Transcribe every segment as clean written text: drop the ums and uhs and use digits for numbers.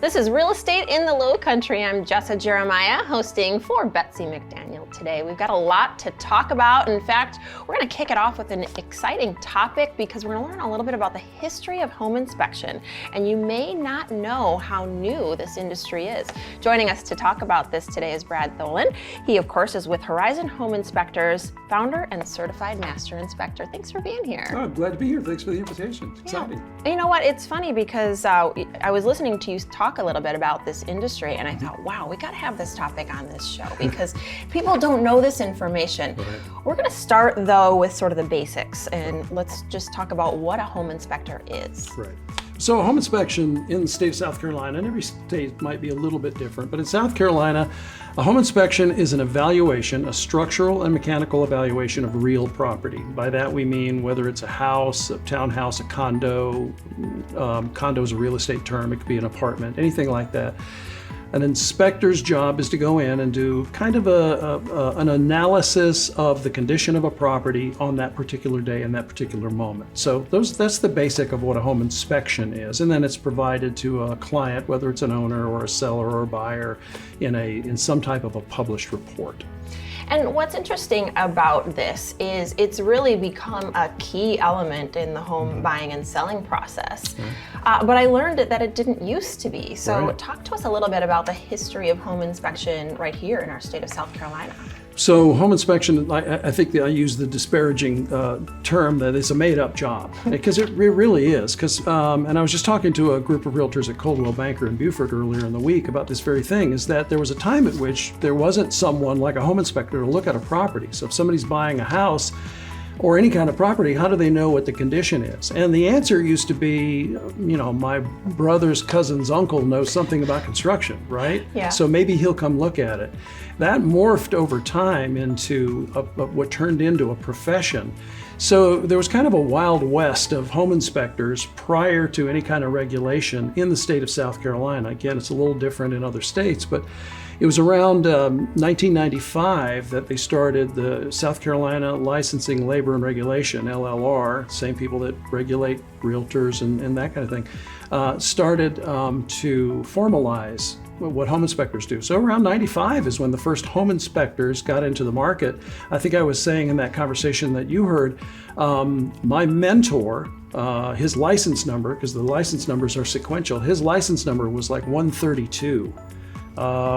This is Real Estate in the Lowcountry. I'm Jessa Jeremiah, hosting for Betsy McDaniel today. We've got a lot to talk about. In fact, we're going to kick it off with an exciting topic because we're going to learn a little bit about the history of home inspection. And you may not know how new this industry is. Joining us to talk about this today is Brad Tholen. He, of course, is with Horizon Home Inspectors, founder and certified master inspector. Thanks for being here. Oh, I'm glad to be here. Thanks for the invitation. It's exciting. Yeah. You know what? It's funny because I was listening to you talk a little bit about this industry, and I thought, wow, we got to have this topic on this show because people don't know this information. Right. We're going to start, though, with sort of the basics, and let's just talk about what a home inspector is. Right. So a home inspection in the state of South Carolina, and every state might be a little bit different, but in South Carolina, a home inspection is an evaluation, a structural and mechanical evaluation of real property. By that we mean whether it's a house, a townhouse, a condo, condo is a real estate term, it could be an apartment, anything like that. An inspector's job is to go in and do kind of an analysis of the condition of a property on that particular day and that particular moment. So that's the basic of what a home inspection is. And then it's provided to a client, whether it's an owner or a seller or a buyer, in some type of a published report. And what's interesting about this is it's really become a key element in the home buying and selling process. But I learned that it didn't used to be. So talk to us a little bit about the history of home inspection right here in our state of South Carolina. So home inspection, I think that I use the disparaging term that it's a made-up job, because it really is. And I was just talking to a group of realtors at Coldwell Banker in Beaufort earlier in the week about this very thing, is that there was a time at which there wasn't someone like a home inspector to look at a property. So if somebody's buying a house or any kind of property, how do they know what the condition is? And the answer used to be, my brother's cousin's uncle knows something about construction, right? Yeah. So maybe he'll come look at it. That morphed over time into what turned into a profession. So there was kind of a wild west of home inspectors prior to any kind of regulation in the state of South Carolina. Again, it's a little different in other states, but it was around 1995 that they started the South Carolina Licensing, Labor, and Regulation, LLR, same people that regulate realtors and that kind of thing, started to formalize what home inspectors do. So around 95 is when the first home inspectors got into the market. I think I was saying in that conversation that you heard, my mentor, his license number, because the license numbers are sequential, his license number was like 132.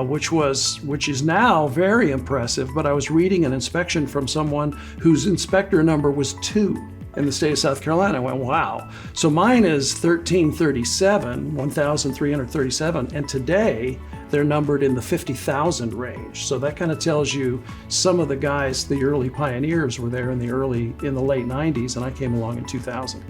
Which is now very impressive, but I was reading an inspection from someone whose inspector number was 2 in the state of South Carolina. I went, wow. So mine is 1337, 1,337, and today they're numbered in the 50,000 range. So that kind of tells you some of the guys, the early pioneers, were there in the late 90s, and I came along in 2000.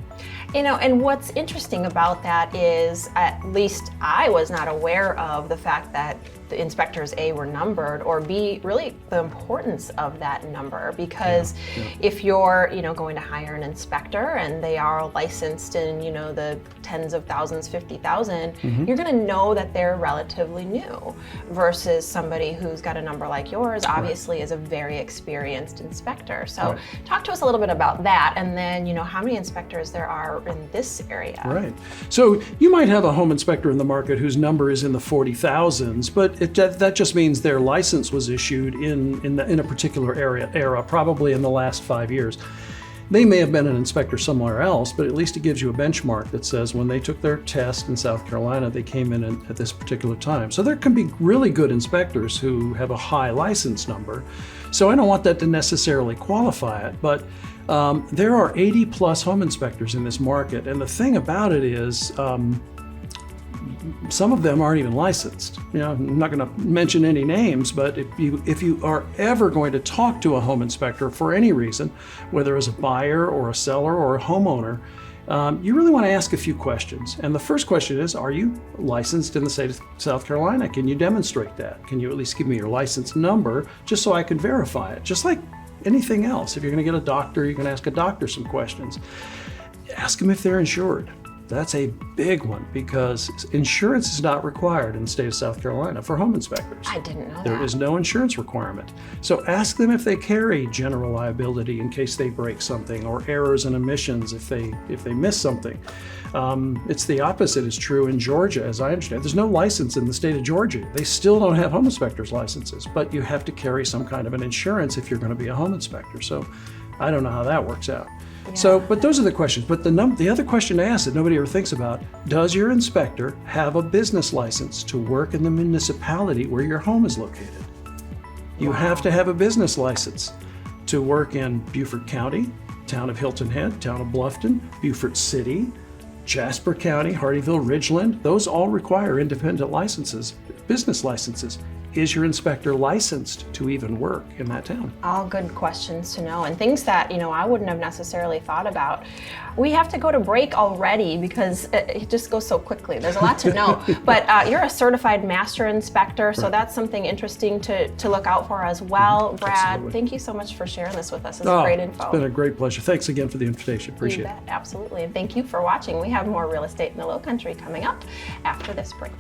And what's interesting about that is, at least I was not aware of the fact that the inspectors, A, were numbered, or B, really the importance of that number, because if you're, going to hire an inspector and they are licensed in, the tens of thousands, 50,000, you're going to know that they're relatively new versus somebody who's got a number like yours, obviously is a very experienced inspector. So talk to us a little bit about that, and then, how many inspectors there are in this area. Right. So you might have a home inspector in the market whose number is in the 40,000s, but that just means their license was issued in a particular era, probably in the last 5 years. They may have been an inspector somewhere else, but at least it gives you a benchmark that says when they took their test in South Carolina, they came in at this particular time. So there can be really good inspectors who have a high license number. So I don't want that to necessarily qualify it, but there are 80 plus home inspectors in this market. And the thing about it is, some of them aren't even licensed. I'm not going to mention any names, but if you are ever going to talk to a home inspector for any reason, whether as a buyer or a seller or a homeowner, you really want to ask a few questions. And the first question is, are you licensed in the state of South Carolina? Can you demonstrate that? Can you at least give me your license number just so I can verify it? Just like anything else. If you're going to get a doctor, you can ask a doctor some questions. Ask them if they're insured. That's a big one because insurance is not required in the state of South Carolina for home inspectors. I didn't know There that. is no insurance requirement. So ask them if they carry general liability in case they break something, or errors and omissions if they miss something. It's the opposite is true in Georgia, as I understand. There's no license in the state of Georgia. They still don't have home inspectors licenses, but you have to carry some kind of an insurance if you're going to be a home inspector. So I don't know how that works out. So, but those are the questions. But the other question to ask that nobody ever thinks about, does your inspector have a business license to work in the municipality where your home is located? You have to have a business license to work in Beaufort County, town of Hilton Head, town of Bluffton, Beaufort City, Jasper County, Hardyville, Ridgeland. Those all require independent licenses, business licenses. Is your inspector licensed to even work in that town? All good questions to know, and things that, I wouldn't have necessarily thought about. We have to go to break already because it just goes so quickly. There's a lot to know. But you're a certified master inspector, so that's something interesting to look out for as well. Brad, Absolutely. Thank you so much for sharing this with us. It's great info. It's been a great pleasure. Thanks again for the invitation. Appreciate You bet, absolutely. And thank you for watching. We have more real estate in the Lowcountry coming up after this break.